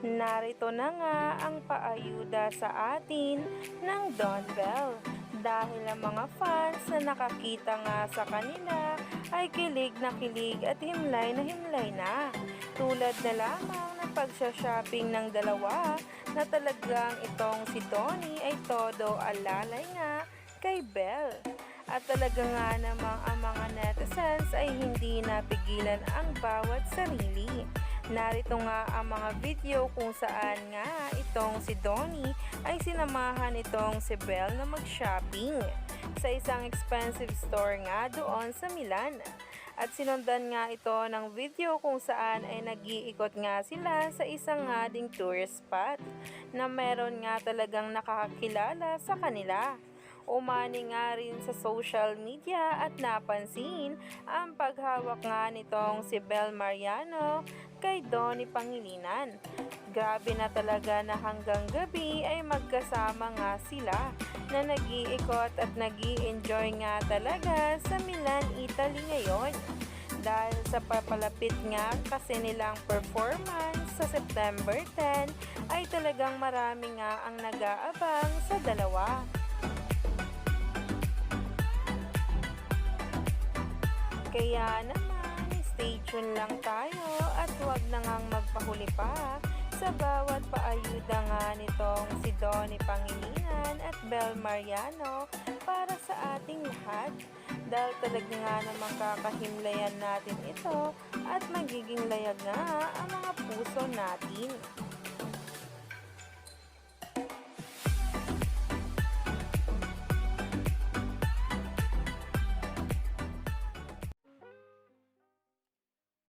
Narito na nga ang paayuda sa atin ng Don Bell dahil ang mga fans na nakakita nga sa kanila ay kilig at himlay na. Tulad na lamang ng pagsha-shopping ng dalawa na talagang itong si Donnie ay todo alalay nga kay Bell. At talaga nga namang ang mga netizens ay hindi napigilan ang bawat sarili. Narito nga ang mga video kung saan nga itong si Donnie ay sinamahan itong si Belle na mag-shopping sa isang expensive store nga doon sa Milan. At sinundan nga ito ng video kung saan ay nag-iikot nga sila sa isang nga ding tourist spot na meron nga talagang nakakakilala sa kanila. Umani nga rin sa social media at napansin ang paghawak nga nitong si Bel Mariano kay Donnie Pangilinan. Grabe na talaga na hanggang gabi ay magkasama nga sila na nag-iikot at nag-i-enjoy nga talaga sa Milan, Italy ngayon. Dahil sa papalapit nga kasi nilang performance sa September 10 ay talagang marami nga ang nag-aabang sa dalawa. Kaya naman, stay tuned lang tayo at huwag na ngang magpahuli pa sa bawat paayuda nga nitong si Donnie Pangilinan at Bel Mariano para sa ating lahat. Dahil talaga nga namang kakahimlayan natin ito at magiging layag nga ang mga puso natin.